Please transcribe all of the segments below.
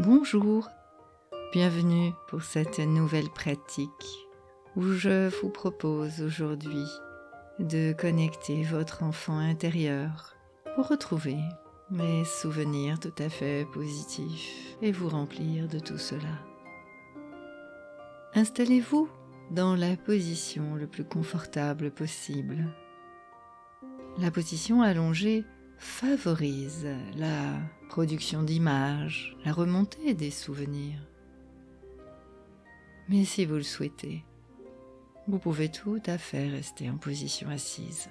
Bonjour, bienvenue pour cette nouvelle pratique où je vous propose aujourd'hui de connecter votre enfant intérieur pour retrouver mes souvenirs tout à fait positifs et vous remplir de tout cela. Installez-vous dans la position le plus confortable possible. La position allongée favorise la production d'images, la remontée des souvenirs. Mais si vous le souhaitez, vous pouvez tout à fait rester en position assise.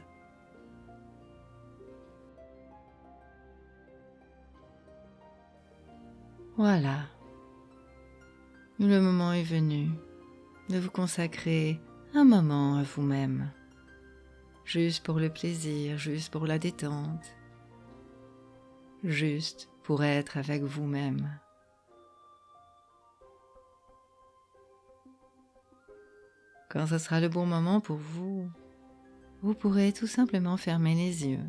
Voilà, le moment est venu de vous consacrer un moment à vous-même, juste pour le plaisir, juste pour la détente, juste pour être avec vous-même. Quand ce sera le bon moment pour vous, vous pourrez tout simplement fermer les yeux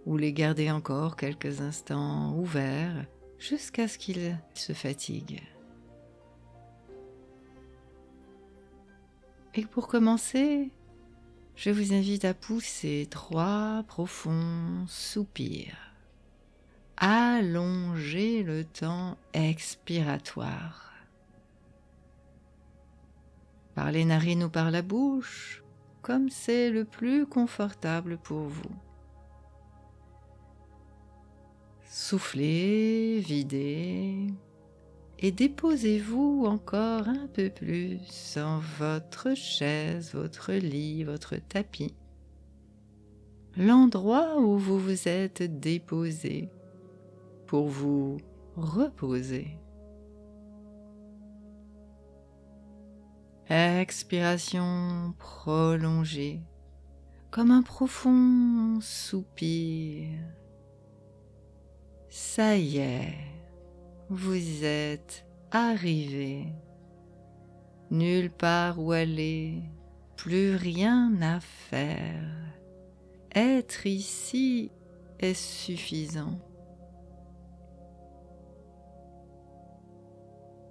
ou les garder encore quelques instants ouverts jusqu'à ce qu'ils se fatiguent. Et pour commencer, je vous invite à pousser 3 profonds soupirs. Allongez le temps expiratoire. Par les narines ou par la bouche, comme c'est le plus confortable pour vous. Soufflez, videz et déposez-vous encore un peu plus dans votre chaise, votre lit, votre tapis. L'endroit où vous vous êtes déposé pour vous reposer. Expiration prolongée, comme un profond soupir. Ça y est, vous êtes arrivé. Nulle part où aller, plus rien à faire. Être ici est suffisant.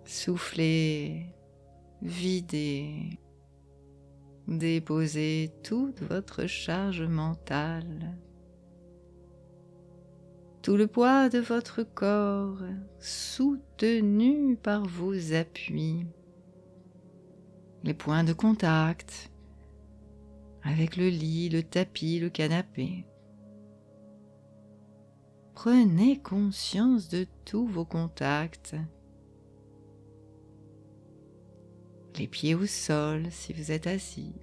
Soufflez, videz, déposez toute votre charge mentale, tout le poids de votre corps soutenu par vos appuis, les points de contact avec le lit, le tapis, le canapé. Prenez conscience de tous vos contacts. Les pieds au sol si vous êtes assis.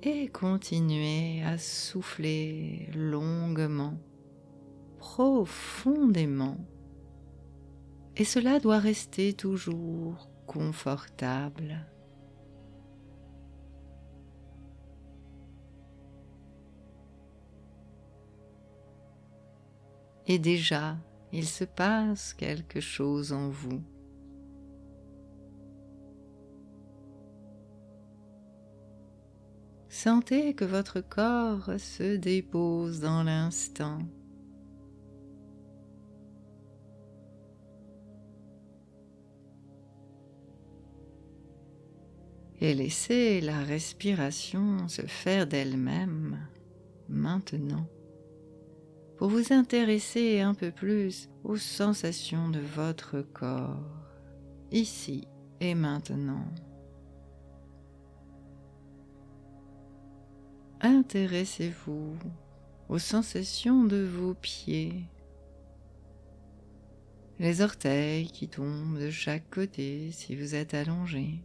Et continuez à souffler longuement, profondément. Et cela doit rester toujours confortable. Et déjà, il se passe quelque chose en vous. Sentez que votre corps se dépose dans l'instant. Et laissez la respiration se faire d'elle-même maintenant pour vous intéresser un peu plus aux sensations de votre corps, ici et maintenant. Intéressez-vous aux sensations de vos pieds, les orteils qui tombent de chaque côté si vous êtes allongé,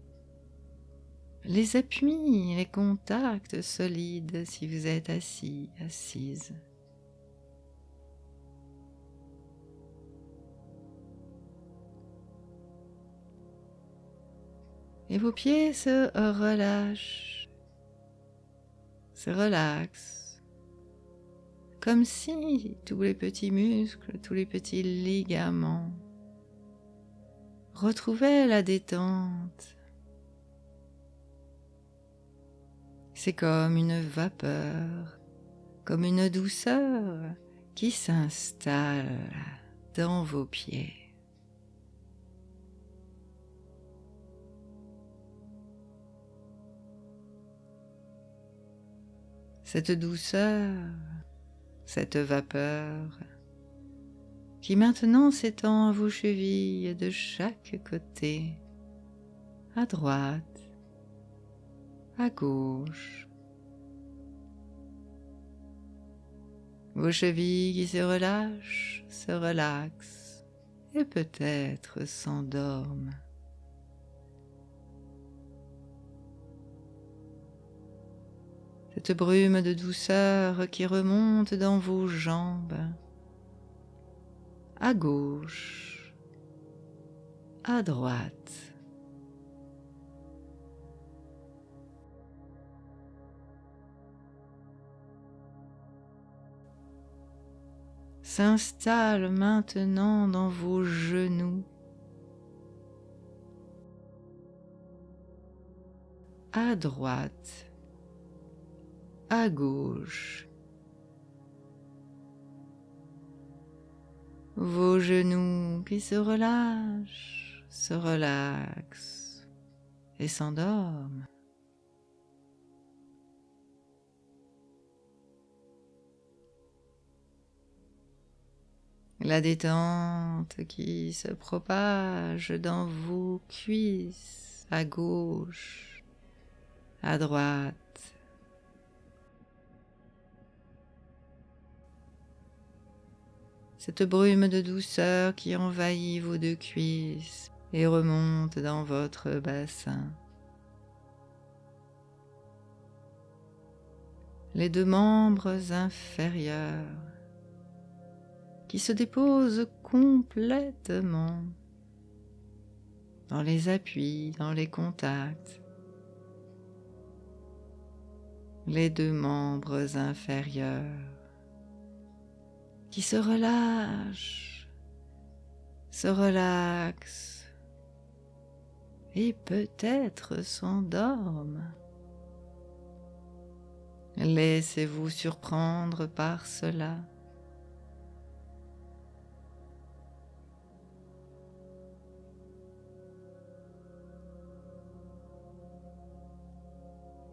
les appuis, les contacts solides si vous êtes assis, assise. Et vos pieds se relâchent, se relaxent, comme si tous les petits muscles, tous les petits ligaments retrouvaient la détente. C'est comme une vapeur, comme une douceur qui s'installe dans vos pieds. Cette douceur, cette vapeur qui maintenant s'étend à vos chevilles de chaque côté, à droite, à gauche. Vos chevilles qui se relaxent et peut-être s'endorment. Cette brume de douceur qui remonte dans vos jambes, à gauche, à droite. S'installe maintenant dans vos genoux, à droite, à gauche. Vos genoux qui se relâchent, se relaxent et s'endorment. La détente qui se propage dans vos cuisses, à gauche, à droite. Cette brume de douceur qui envahit vos deux cuisses et remonte dans votre bassin. Les deux membres inférieurs qui se déposent complètement dans les appuis, dans les contacts. Les deux membres inférieurs qui se relâchent, se relaxent et peut-être s'endorment. Laissez-vous surprendre par cela.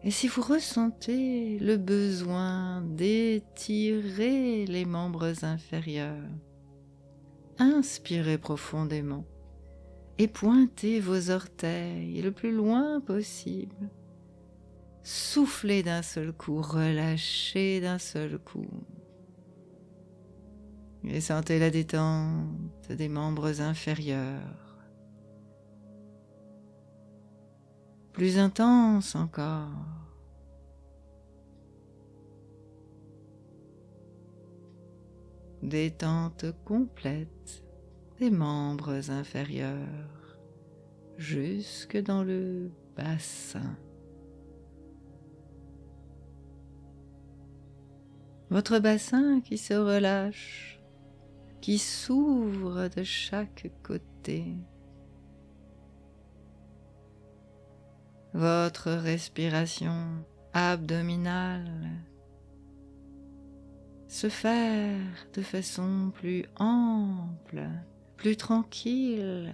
Et si vous ressentez le besoin d'étirer les membres inférieurs, inspirez profondément et pointez vos orteils le plus loin possible. Soufflez d'un seul coup, relâchez d'un seul coup. Et sentez la détente des membres inférieurs. Plus intense encore. Détente complète des membres inférieurs jusque dans le bassin. Votre bassin qui se relâche, qui s'ouvre de chaque côté. Votre respiration abdominale se faire de façon plus ample, plus tranquille.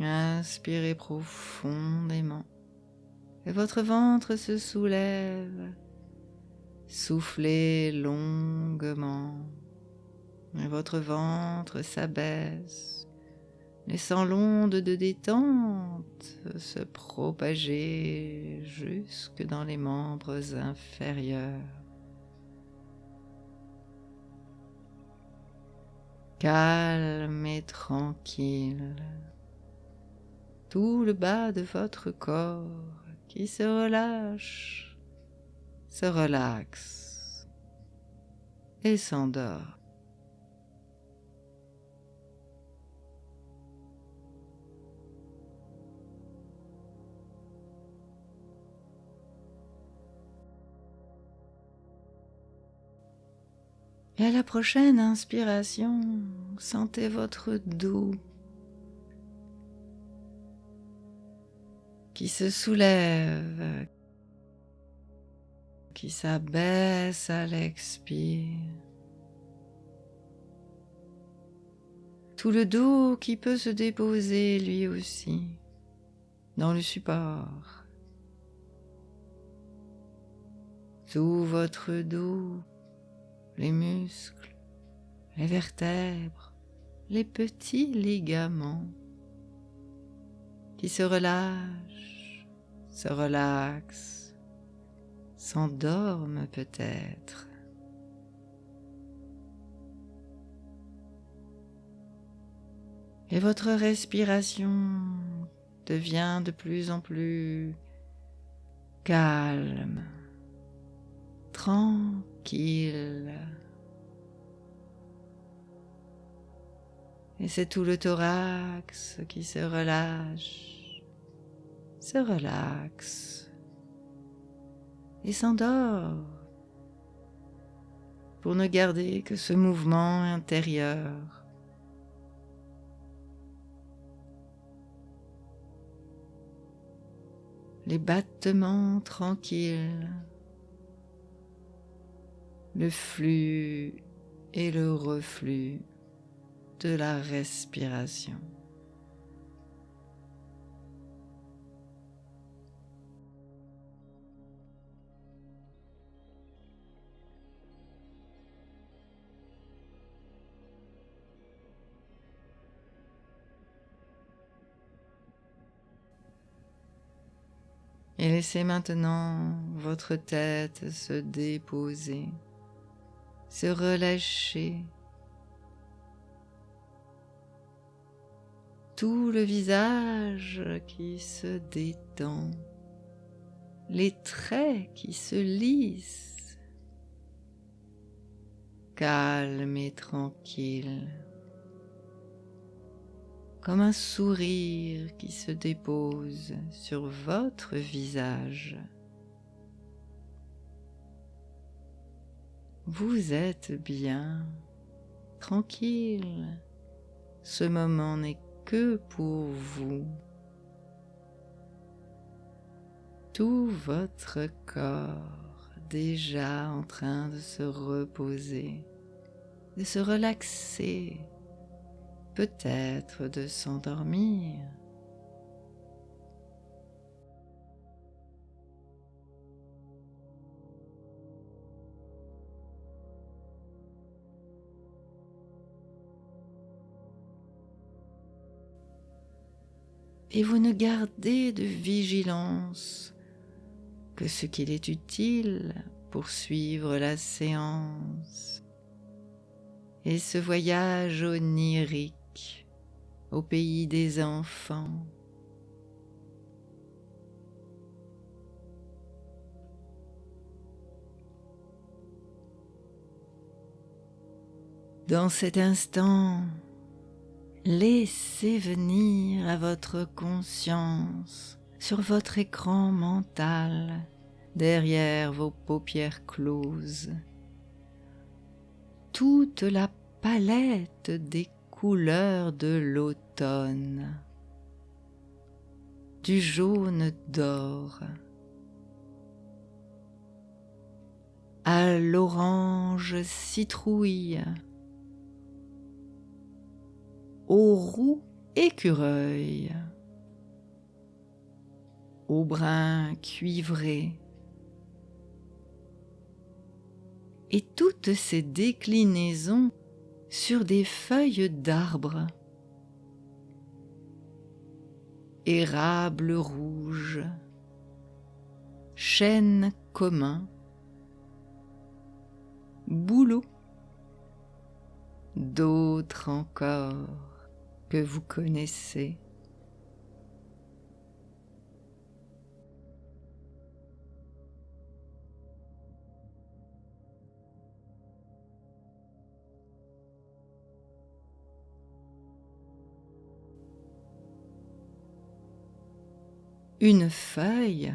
Inspirez profondément et votre ventre se soulève. Soufflez longuement et votre ventre s'abaisse, laissant l'onde de détente se propager jusque dans les membres inférieurs. Calme et tranquille, tout le bas de votre corps qui se relâche, se relaxe et s'endort. Et à la prochaine inspiration, sentez votre dos qui se soulève, qui s'abaisse à l'expire. Tout le dos qui peut se déposer lui aussi dans le support. Tout votre dos, les muscles, les vertèbres, les petits ligaments qui se relâchent, se relaxent, s'endorment peut-être. Et votre respiration devient de plus en plus calme, tranquille. Et c'est tout le thorax qui se relâche, se relaxe et s'endort pour ne garder que ce mouvement intérieur. Les battements tranquilles, le flux et le reflux de la respiration. Et laissez maintenant votre tête se déposer, se relâcher. Tout le visage qui se détend, les traits qui se lissent, calme et tranquille, comme un sourire qui se dépose sur votre visage. Vous êtes bien, tranquille. Ce moment n'est que pour vous. Tout votre corps déjà en train de se reposer, de se relaxer, peut-être de s'endormir. Et vous ne gardez de vigilance que ce qu'il est utile pour suivre la séance et ce voyage onirique au pays des enfants. Dans cet instant, laissez venir à votre conscience sur votre écran mental, derrière vos paupières closes, toute la palette des couleurs de l'automne, du jaune d'or à l'orange citrouille, au roux écureuil, au brun cuivré, et toutes ces déclinaisons sur des feuilles d'arbres, érable rouge, chêne commun, bouleau, d'autres encore que vous connaissez. Une feuille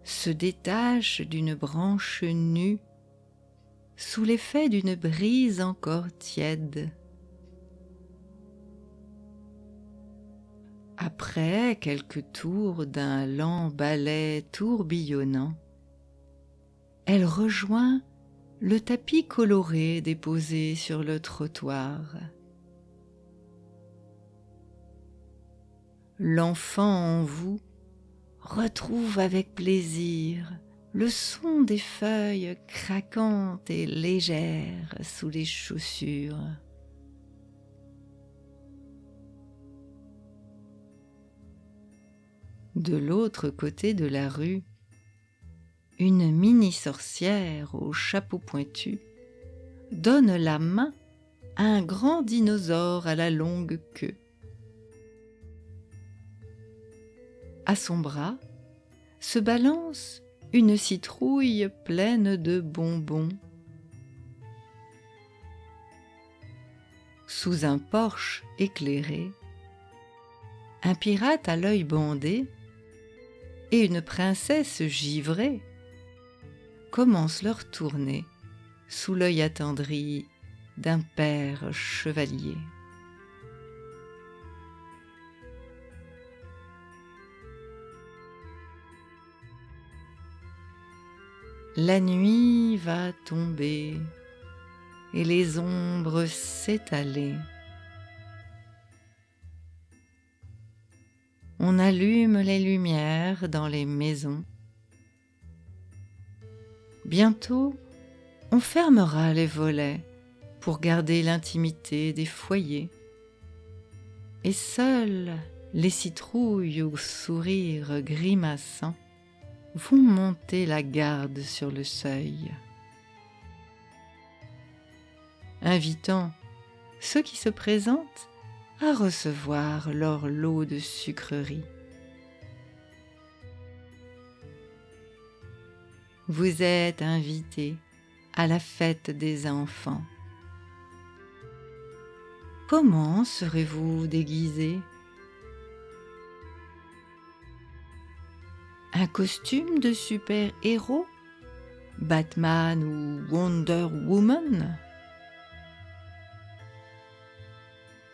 se détache d'une branche nue sous l'effet d'une brise encore tiède. Après quelques tours d'un lent balai tourbillonnant, elle rejoint le tapis coloré déposé sur le trottoir. L'enfant en vous retrouve avec plaisir le son des feuilles craquantes et légères sous les chaussures. De l'autre côté de la rue, une mini-sorcière au chapeau pointu donne la main à un grand dinosaure à la longue queue. À son bras se balance une citrouille pleine de bonbons. Sous un porche éclairé, un pirate à l'œil bandé et une princesse givrée commencent leur tournée sous l'œil attendri d'un père chevalier. La nuit va tomber et les ombres s'étaler. On allume les lumières dans les maisons. Bientôt, on fermera les volets pour garder l'intimité des foyers. Et seules les citrouilles au sourire grimaçant vont monter la garde sur le seuil, invitant ceux qui se présentent à recevoir leur lot de sucreries. Vous êtes invités à la fête des enfants. Comment serez-vous déguisés? Un costume de super-héros, Batman ou Wonder Woman?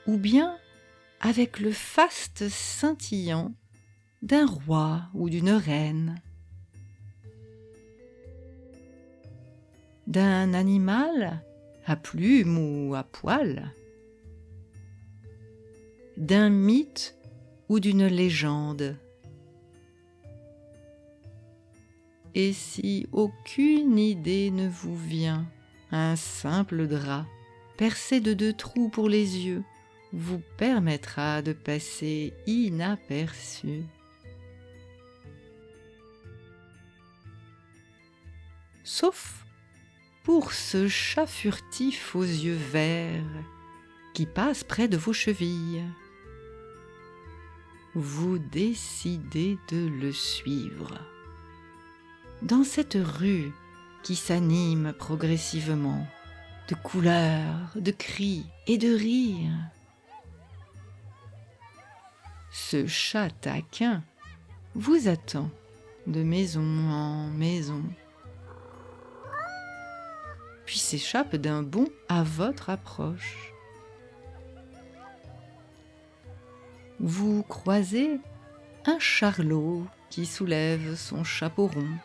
Ou bien avec le faste scintillant d'un roi ou d'une reine? D'un animal à plumes ou à poils? D'un mythe ou d'une légende? Et si aucune idée ne vous vient, un simple drap percé de 2 trous pour les yeux vous permettra de passer inaperçu. Sauf pour ce chat furtif aux yeux verts qui passe près de vos chevilles. Vous décidez de le suivre. Dans cette rue qui s'anime progressivement, de couleurs, de cris et de rires, ce chat taquin vous attend de maison en maison, puis s'échappe d'un bond à votre approche. Vous croisez un charlot qui soulève son chapeau rond,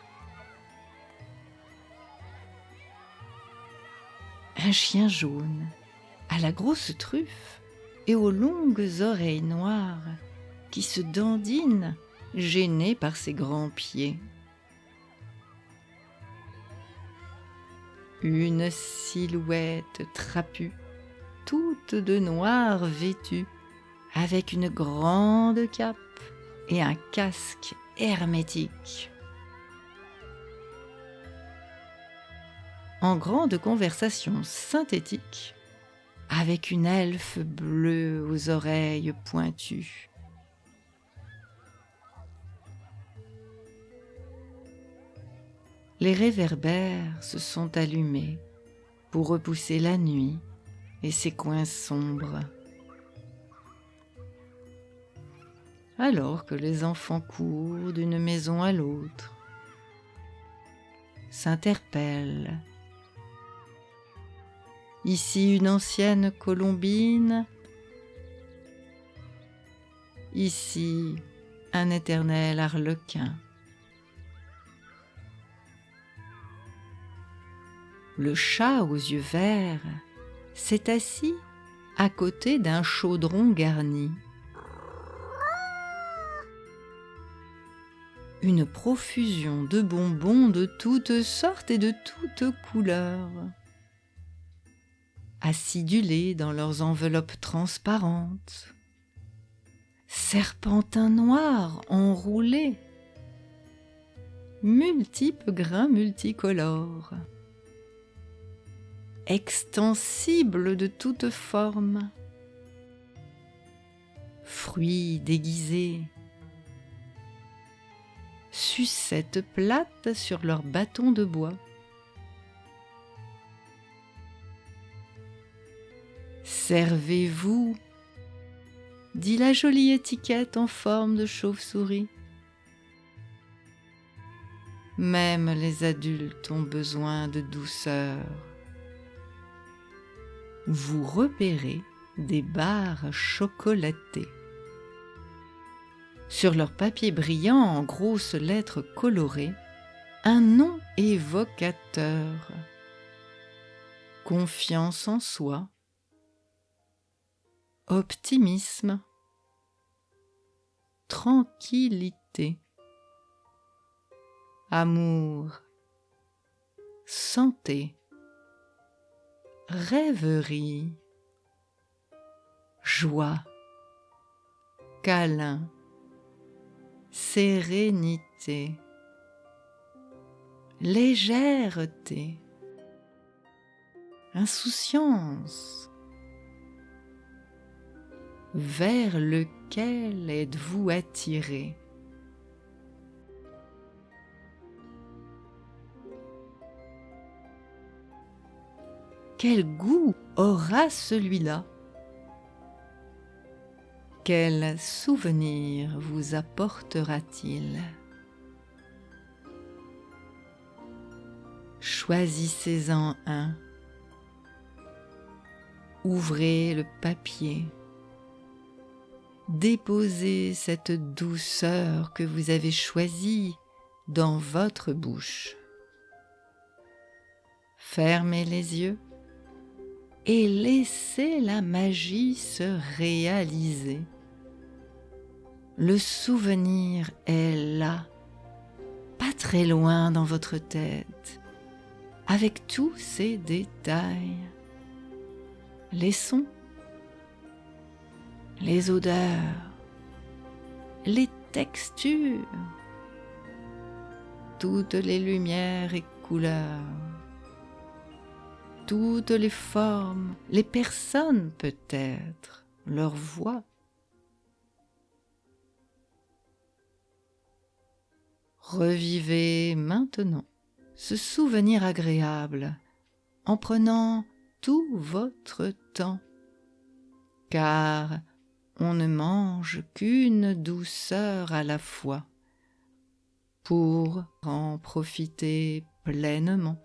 un chien jaune à la grosse truffe et aux longues oreilles noires qui se dandine, gêné par ses grands pieds. Une silhouette trapue, toute de noir vêtue, avec une grande cape et un casque hermétique. En grande conversation synthétique, avec une elfe bleue aux oreilles pointues. Les réverbères se sont allumés pour repousser la nuit et ses coins sombres. Alors que les enfants courent d'une maison à l'autre, s'interpellent. Ici une ancienne colombine, ici un éternel arlequin. Le chat aux yeux verts s'est assis à côté d'un chaudron garni. Une profusion de bonbons de toutes sortes et de toutes couleurs, acidulés dans leurs enveloppes transparentes, serpentins noirs enroulés, multiples grains multicolores, extensibles de toutes formes, fruits déguisés, sucettes plates sur leurs bâtons de bois. Servez-vous, dit la jolie étiquette en forme de chauve-souris. Même les adultes ont besoin de douceur. Vous repérez des barres chocolatées. Sur leur papier brillant en grosses lettres colorées, un nom évocateur. Confiance en soi, optimisme, tranquillité, amour, santé, rêverie, joie, câlin, sérénité, légèreté, insouciance. Vers lequel êtes-vous attiré? Quel goût aura celui-là? Quel souvenir vous apportera-t-il? Choisissez-en un. Ouvrez le papier. Déposez cette douceur que vous avez choisie dans votre bouche. Fermez les yeux et laissez la magie se réaliser. Le souvenir est là, pas très loin dans votre tête, avec tous ses détails, les sons, les odeurs, les textures, toutes les lumières et couleurs, toutes les formes, les personnes peut-être, leur voix. Revivez maintenant ce souvenir agréable en prenant tout votre temps, car on ne mange qu'une douceur à la fois pour en profiter pleinement.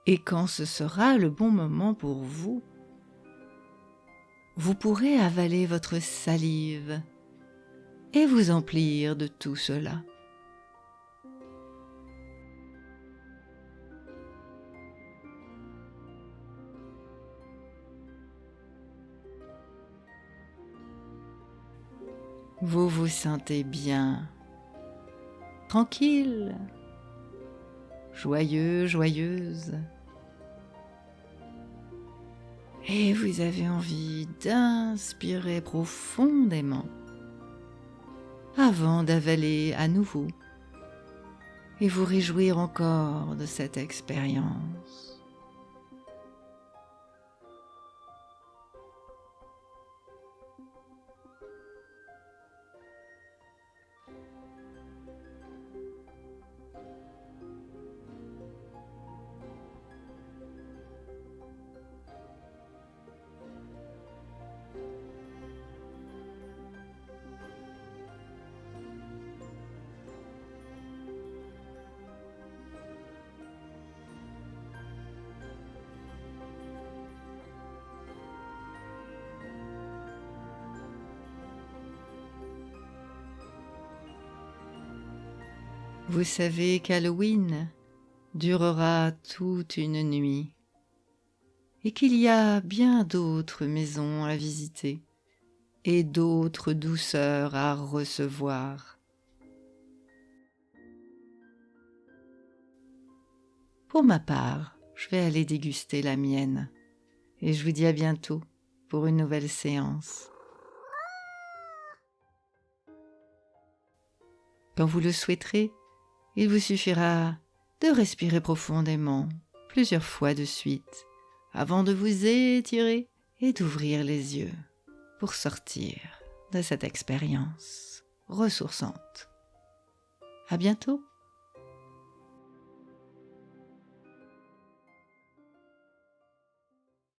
Et quand ce sera le bon moment pour vous, vous pourrez avaler votre salive et vous emplir de tout cela. Vous vous sentez bien, tranquille, joyeux, joyeuse. Et vous avez envie d'inspirer profondément avant d'avaler à nouveau et vous réjouir encore de cette expérience. Vous savez qu'Halloween durera toute une nuit et qu'il y a bien d'autres maisons à visiter et d'autres douceurs à recevoir. Pour ma part, je vais aller déguster la mienne et je vous dis à bientôt pour une nouvelle séance. Quand vous le souhaiterez, il vous suffira de respirer profondément plusieurs fois de suite avant de vous étirer et d'ouvrir les yeux pour sortir de cette expérience ressourçante. À bientôt!